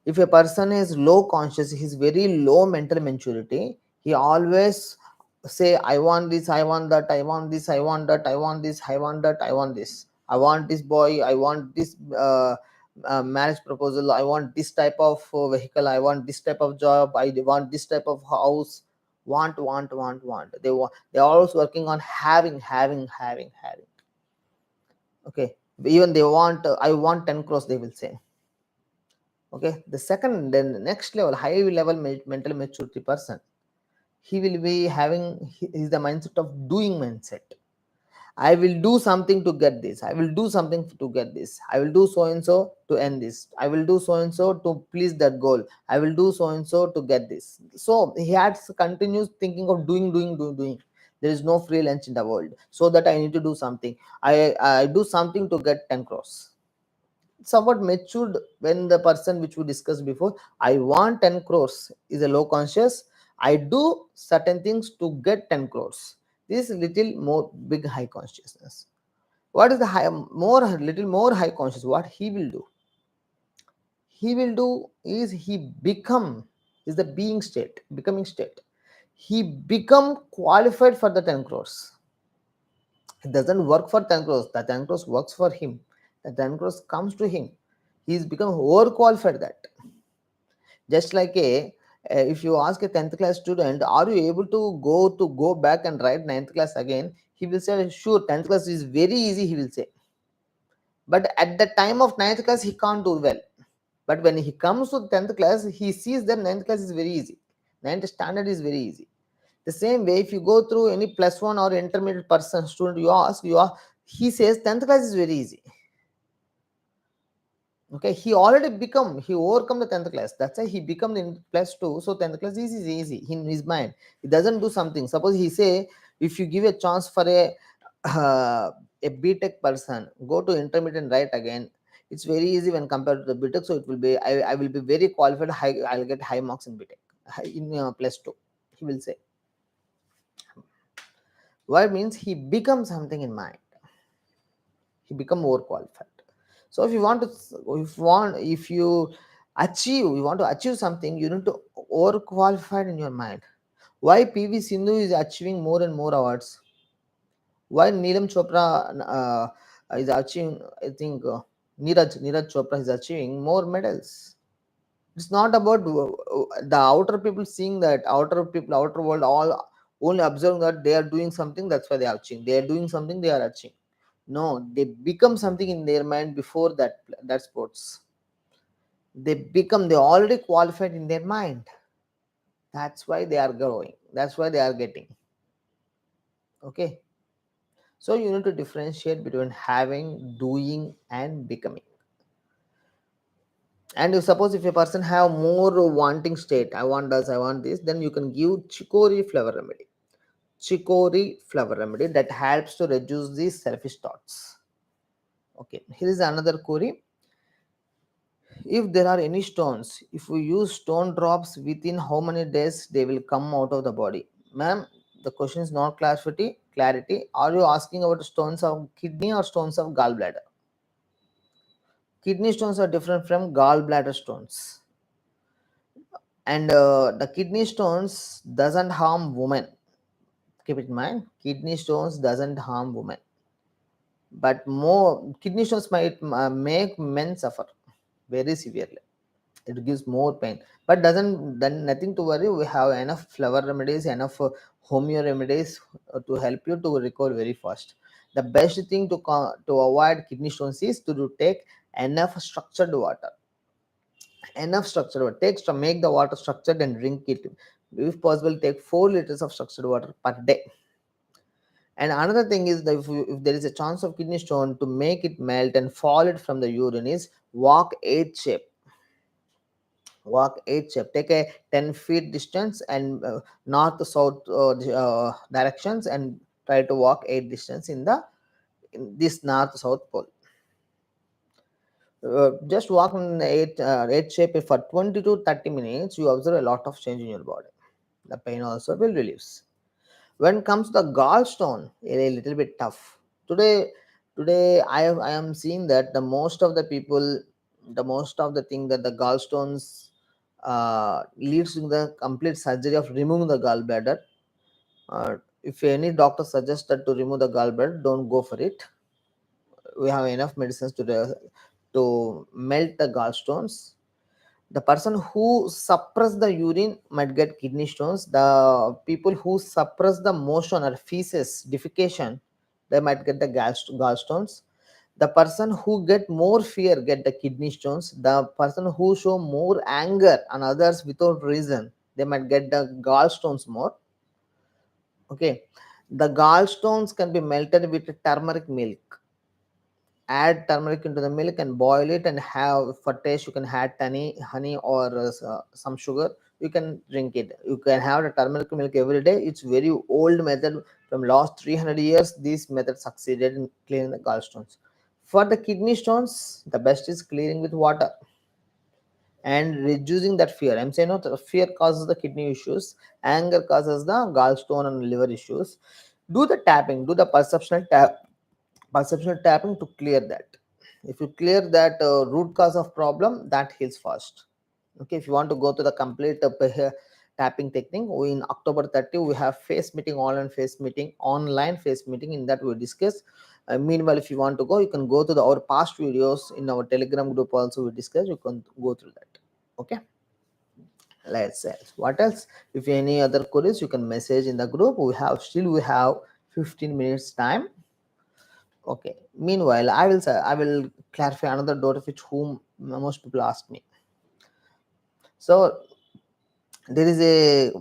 If a person is low conscious, he's very low mental maturity, he always say, I want this, I want that, I want this, I want that, I want this, I want that, I want this, I want this boy, I want this marriage proposal, I want this type of vehicle, I want this type of job, I want this type of house. Want. They're always working on having. Okay, even they want I want 10 crores, they will say. Okay, the second, then the next level, high level mental maturity person, he will be having, is the mindset of doing mindset. I will do something to get this, I will do something to get this, I will do so and so to end this, I will do so and so to please that goal, I will do so and so to get this. So he has continuous thinking of doing. There is no free lunch in the world, so that I need to do something. I do something to get 10 crores. Somewhat matured when the person which we discussed before, I want 10 crores, is a low conscious. I do certain things to get 10 crores. This is little more big high consciousness. What is the high, more little more high conscious? What he will do? He will do is he become, is the being state, becoming state. He become qualified for the 10 crores. It doesn't work for 10 crores. The 10 crores works for him. The 10 crores comes to him. He's become overqualified that. Just like if you ask a 10th class student, are you able to go back and write 9th class again? He will say, sure, 10th class is very easy, he will say. But at the time of 9th class, he can't do well. But when he comes to 10th class, he sees that 9th class is very easy. 9th standard is very easy. The same way, if you go through any plus one or intermediate person student, he says 10th class is very easy. Okay, he already he overcome the 10th class. That's why he become in plus 2. So 10th class is easy in his mind. He doesn't do something. Suppose he say, if you give a chance for a BTech person, go to intermediate and write again. It's very easy when compared to the BTech. So it will be, I will be very qualified. I'll get high marks in BTech, in plus 2. He will say. Why means he becomes something in mind. He become more qualified. So if you want to achieve something, you need to over qualified in your mind. Why PV Sindhu is achieving more and more awards? Why Neelam Chopra is achieving, I think Neeraj Chopra is achieving more medals? It's not about the outer people seeing that, outer world all only observing that they are doing something, that's why they are achieving. They are doing something, they are achieving. No, they become something in their mind before that sports. They already qualified in their mind. That's why they are growing. That's why they are getting. Okay. So you need to differentiate between having, doing, and becoming. And suppose if a person have more wanting state, I want this, then you can give chicory flower remedy. Chicory flower remedy that helps to reduce these selfish thoughts. Okay, here is another query. If there are any stones, if we use stone drops, within how many days they will come out of the body? Ma'am, the question is not clarity. Are you asking about stones of kidney or stones of gallbladder? Kidney stones are different from gallbladder stones. And the kidney stones doesn't harm women. Keep it in mind, kidney stones doesn't harm women. But more kidney stones might make men suffer very severely. It gives more pain, but doesn't, then nothing to worry. We have enough flower remedies, enough homeo remedies to help you to recover very fast. The best thing to avoid kidney stones is to take enough structured water. Enough structured water, make the water structured and drink it. If possible, take 4 liters of structured water per day. And another thing is that if there is a chance of kidney stone, to make it melt and fall it from the urine is walk 8 shape. Walk 8 shape. Take a 10 feet distance and north to south directions, and try to walk 8 distance in this north south pole. Just walk in 8 shape for 20 to 30 minutes. You observe a lot of change in your body. The pain also will release. When comes to the gallstone, a little bit tough. Today I am seeing that the most of the people, the most of the thing that the gallstones leads to the complete surgery of removing the gallbladder. If any doctor suggested to remove the gallbladder, don't go for it. We have enough medicines to melt the gallstones. The person who suppress the urine might get kidney stones. The people who suppress the motion or feces defecation, they might get the gallstones. The person who get more fear get the kidney stones. The person who show more anger on others without reason, they might get the gallstones more. Okay, the gallstones can be melted with turmeric milk. Add turmeric into the milk and boil it and have for taste. You can add honey or some sugar. You can drink it. You can have the turmeric milk every day. It's very old method from last 300 years. This method succeeded in clearing the gallstones. For the kidney stones, the best is clearing with water and reducing that fear. I'm saying no, the fear causes the kidney issues, anger causes the gallstone and liver issues. Do the tapping, do the perceptual tapping to clear that. If you clear that root cause of problem, that heals fast. Okay, if you want to go to the complete tapping technique, in October 30 we have face meeting, online face meeting. In that we discuss. Meanwhile, if you want to go, you can go to our past videos in our Telegram group. Also we discuss. You can go through that. Okay, let's say what else. If any other queries, you can message in the group. We have 15 minutes time. Okay, meanwhile, I will clarify another doubt which whom most people ask me. So there is a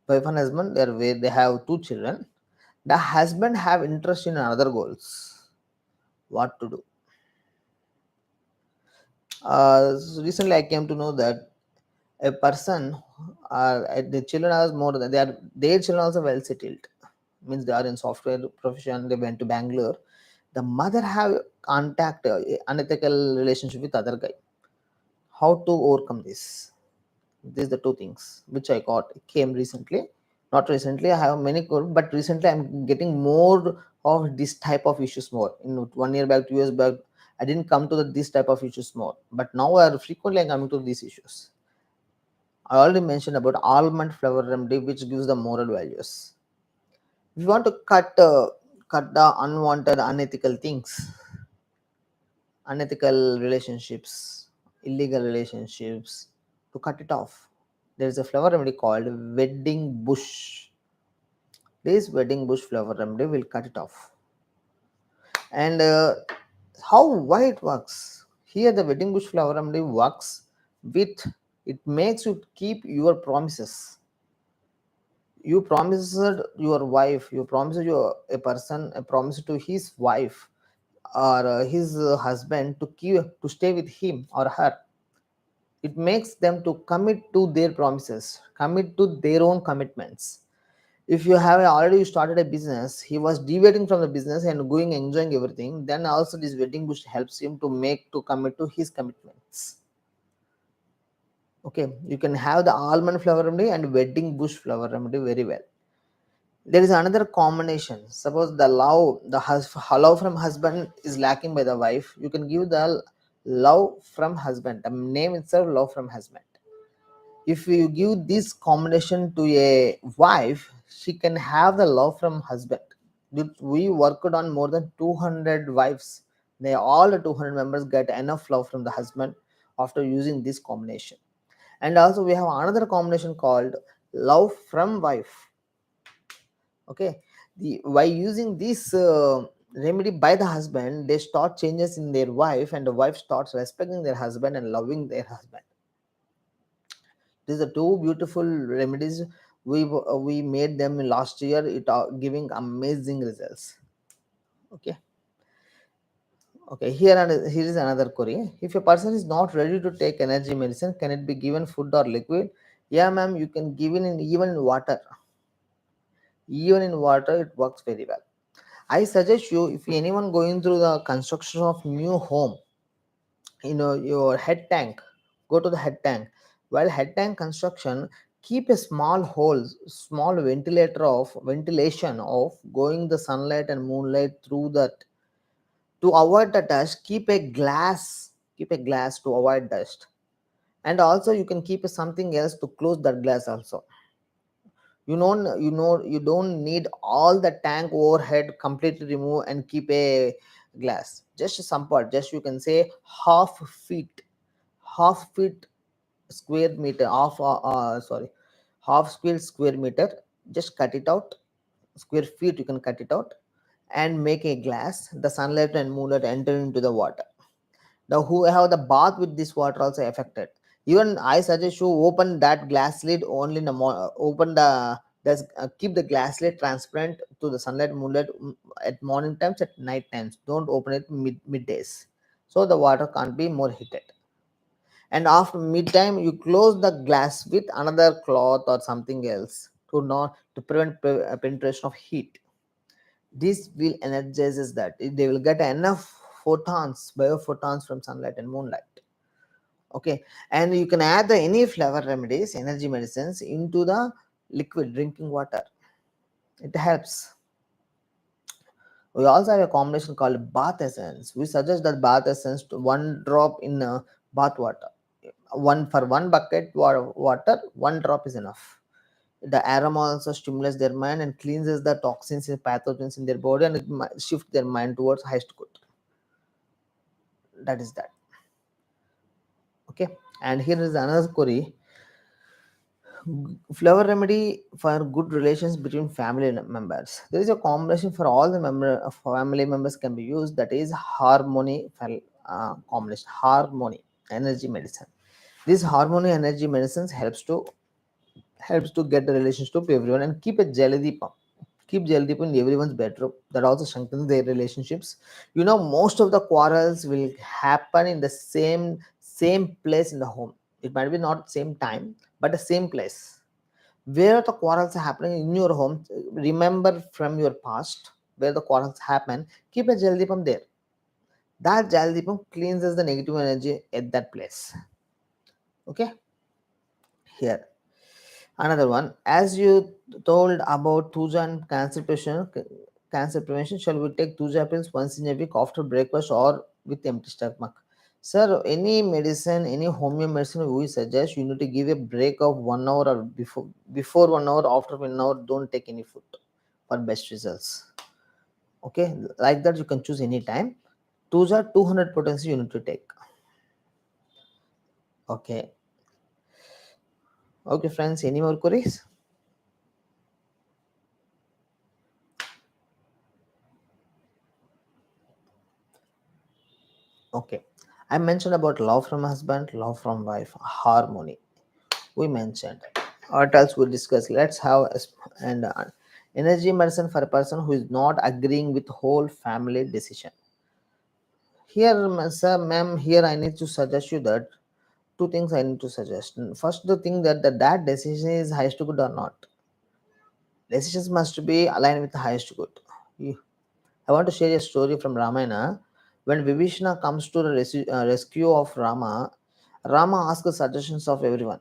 wife and husband there where they have two children. The husband have interest in another goals. What to do? So recently I came to know that a person, the children are more than their children also well settled. Means they are in software profession. They went to Bangalore. The mother have contact unethical relationship with other guy. How to overcome this? These are the two things which I got came recently. Not recently, I have many, but recently I'm getting more of this type of issues more. In 1 year back, 2 years back, I didn't come to this type of issues more. But now I are frequently coming to these issues. I already mentioned about almond flower remedy, which gives the moral values. We want to cut the unwanted, unethical things, unethical relationships, illegal relationships. To cut it off, there is a flower remedy called wedding bush. This wedding bush flower remedy will cut it off. And why it works? Here, the wedding bush flower remedy works with, it makes you keep your promises. You promised your wife, you promised your a person, a promise to his wife or his husband to keep to stay with him or her. It makes them to commit to their promises, commit to their own commitments. If you have already started a business, he was deviating from the business and going enjoying everything, then also this wedding bush helps him to make to commit to his commitments. Okay, you can have the almond flower remedy and wedding bush flower remedy very well. There is another combination. Suppose the love from husband is lacking by the wife, you can give the love from husband. The name itself, love from husband. If you give this combination to a wife, she can have the love from husband. We worked on more than 200 wives. They all the 200 members get enough love from the husband after using this combination. And also we have another combination called love from wife. Okay, by using this remedy by the husband, they start changes in their wife, and the wife starts respecting their husband and loving their husband. These are two beautiful remedies. We made them last year. It are giving amazing results. Okay. Okay. Here is another query. If a person is not ready to take energy medicine, can it be given food or liquid? Yeah, ma'am. You can give it in even in water. Even in water, it works very well. I suggest you, if anyone going through the construction of new home, your head tank, go to the head tank. While head tank construction, Keep a small hole, small ventilation of going the sunlight and moonlight through that. To avoid the dust, keep a glass to avoid dust. And also you can keep something else to close that glass also. You don't need all the tank overhead completely remove and keep a glass. Just some part, just you can say half feet square meter of sorry half square meter. Just cut it out. Square feet you can cut it out and make a glass. The sunlight and moonlight enter into the water. The who have the bath with this water also affected. Even I suggest you open that glass lid only in the open the keep the glass lid transparent to the sunlight moonlight at morning times, at night times. Don't open it middays, so the water can't be more heated. And after midtime you close the glass with another cloth or something else to not to prevent penetration of heat. This will energizes that they will get enough biophotons from sunlight and moonlight. Okay, and you can add the any flavor remedies, energy medicines into the liquid drinking water. It helps. We also have a combination called bath essence. We suggest that bath essence to one drop in bath water. One bucket water, one drop is enough. The aroma also stimulates their mind and cleanses the toxins and pathogens in their body, and it shift their mind towards highest good. That is that. Okay, and here is another query. Flower remedy for good relations between family members. There is a combination for all the family members can be used. That is harmony combination. Harmony energy medicine. This harmony energy medicines helps to get the relationship to everyone and keep a Jaladeepam. Keep Jaladeepam in everyone's bedroom. That also strengthens their relationships. Most of the quarrels will happen in the same place in the home. It might be not same time, but the same place. Where the quarrels are happening in your home, remember from your past where the quarrels happen. Keep a Jaladeepam there. That Jaladeepam cleanses the negative energy at that place. Okay, here. Another one, as you told about Tuja and cancer prevention, shall we take Tuja pills once in a week after breakfast or with empty stomach? Sir, any medicine, any homeo medicine we suggest you need to give a break of 1 hour or before 1 hour, after 1 hour, don't take any food for best results. Okay, like that you can choose any time. Tuja 200 potency you need to take. Okay. Okay, friends, any more queries? Okay. I mentioned about love from husband, love from wife, harmony. We mentioned. What else we discuss? Let's have and energy medicine for a person who is not agreeing with whole family decision. Here, sir, ma'am, here I need to suggest you that two things I need to suggest. First, the thing that decision is highest good or not. Decisions must be aligned with the highest good. I want to share a story from Ramayana. When Vibhishana comes to the rescue of Rama, Rama asks suggestions of everyone.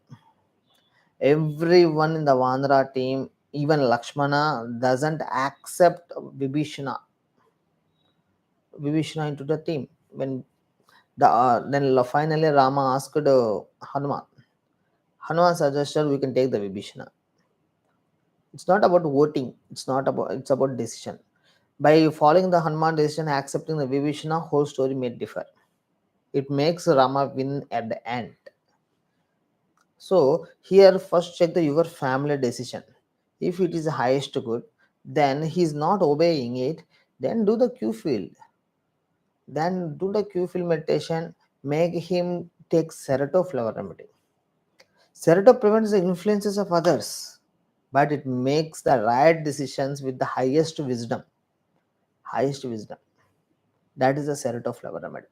Everyone in the Vanara team, even Lakshmana, doesn't accept Vibhishana into the team. When then finally Rama asked Hanuman. Hanuman suggested we can take the Vibhishana. It's not about voting. It's about decision. By following the Hanuman decision, accepting the Vibhishana, whole story may differ. It makes Rama win at the end. So here first check your family decision. If it is the highest good, then he is not obeying it, then do the Q field. Then do the Q field meditation, make him take Seroto flower remedy. Seroto prevents the influences of others, but it makes the right decisions with the highest wisdom. Highest wisdom. That is the Seroto flower remedy.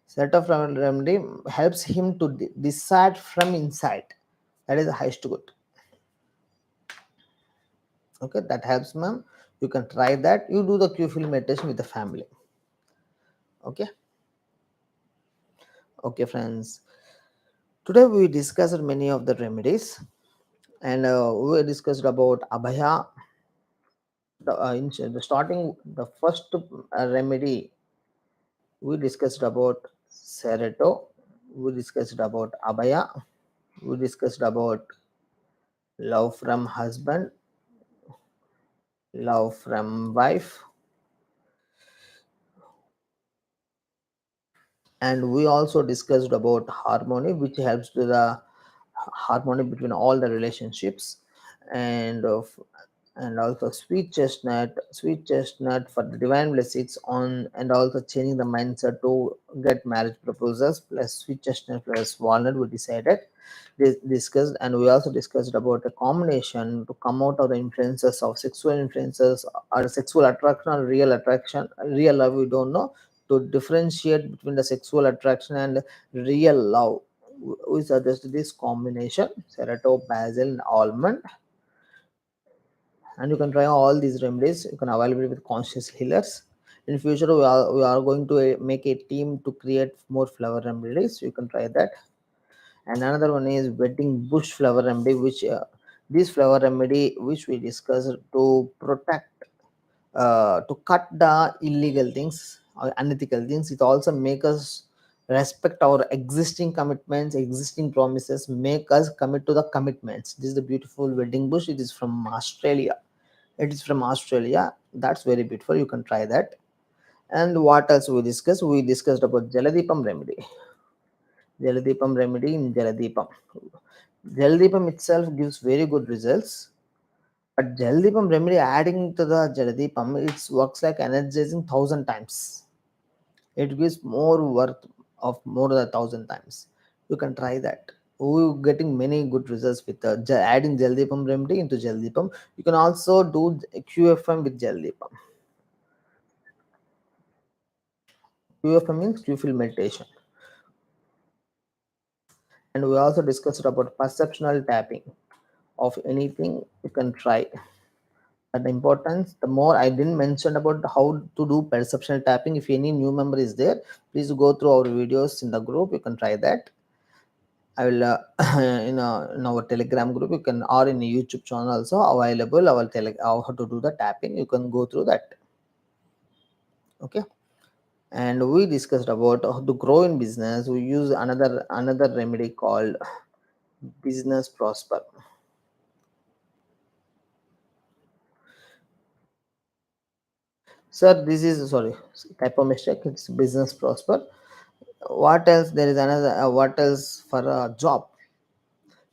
Seroto flower remedy helps him to decide from inside. That is the highest good. Okay, that helps, ma'am. You can try that. You do the Q film meditation with the family. Okay. Okay, friends. Today we discussed many of the remedies. And we discussed about Abhaya. The starting, the first remedy we discussed about Sereto. We discussed about Abhaya. We discussed about love from husband, love from wife, and we also discussed about harmony, which helps to the harmony between all the relationships, and and also sweet chestnut for the divine blessings on, and also changing the mindset to get marriage proposals, plus sweet chestnut plus walnut we decided discussed. And we also discussed about a combination to come out of the influences of sexual influences or sexual attraction or real attraction, real love we don't know, to differentiate between the sexual attraction and real love. We suggest this combination, Cereto, basil, and almond. And you can try all these remedies. You can available with conscious healers. In future, we are going to make a team to create more flower remedies. You can try that. And another one is wedding bush flower remedy, which this flower remedy which we discussed to protect, to cut the illegal things or unethical things. It also make us respect our existing commitments, existing promises, make us commit to the commitments. This is the beautiful wedding bush. It is from Australia. It is from Australia. That's very beautiful. You can try that. And what else we discussed? We discussed about Jaladipam remedy. Jaladipam remedy in Jaladipam. Jaladipam itself gives very good results. But Jaladipam remedy adding to the Jaladipam, it works like energizing 1,000 times. It gives more worth of more than 1,000 times. You can try that. We're getting many good results with adding Jaladipam remedy into Jaladipam. You can also do QFM with Jaladipam. QFM means Q-field meditation. And we also discussed about perceptual tapping of anything. You can try that. The importance, the more I didn't mention about how to do perceptual tapping. If any new member is there, please go through our videos in the group. You can try that. I will in our Telegram group you can, or in a YouTube channel also available our how to do the tapping. You can go through that. Okay. And we discussed about how to grow in business. We use another remedy called business prosper. Sir, this is, sorry, typo mistake. It's business prosper. What else? There is another. What else for a job?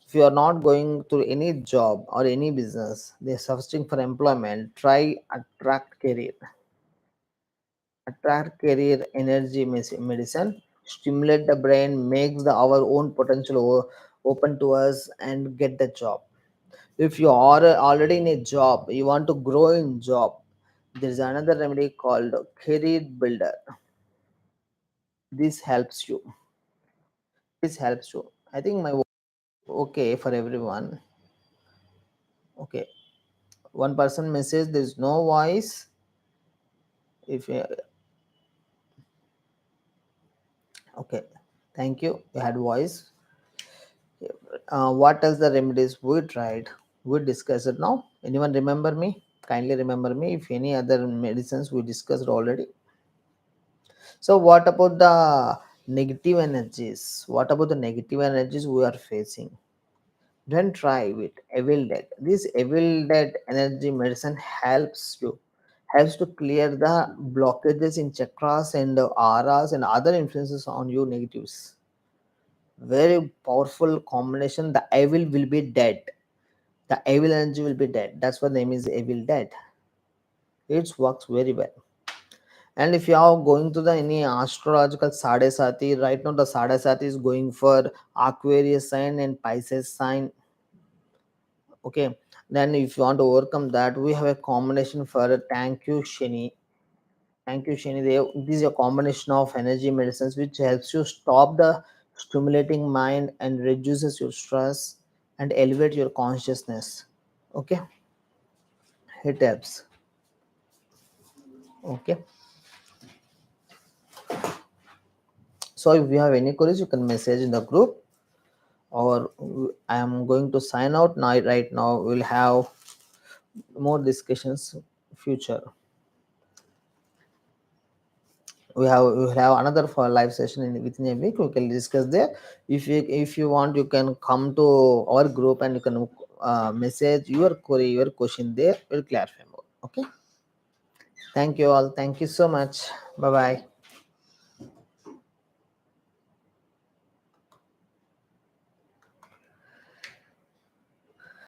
If you are not going to any job or any business, they're searching for employment. Try attract career. Attract career energy medicine. Stimulate the brain, makes the our own potential open to us and get the job. If you are already in a job, you want to grow in job, there is another remedy called career builder. This helps you. This helps you. I think my okay for everyone. Okay, one person message there is no voice. If okay, thank you. You had voice. What else the remedies we tried? We discussed it now. Anyone remember me? Kindly remember me. If any other medicines we discussed already. So what about the negative energies? What about the negative energies we are facing? Then try with Evil Dead. This Evil Dead energy medicine helps to clear the blockages in chakras and auras and other influences on you negatives. Very powerful combination. The evil will be dead. The evil energy will be dead. That's why the name is Evil Dead. It works very well. And if you are going to the any astrological Sadesati, right now the Sadesati is going for Aquarius sign and Pisces sign. Okay. Then if you want to overcome that, we have a combination for thank you Shani. Thank you Shani. This is a combination of energy medicines which helps you stop the stimulating mind and reduces your stress and elevate your consciousness. Okay. It helps. Okay. So if you have any queries, you can message in the group. or I am going to sign out now. Right now, we'll have more discussions future. We will have another for live session within a week. We can discuss there. If you want, you can come to our group and you can message your query, your question there. We'll clarify more. Okay. Thank you all. Thank you so much. Bye bye.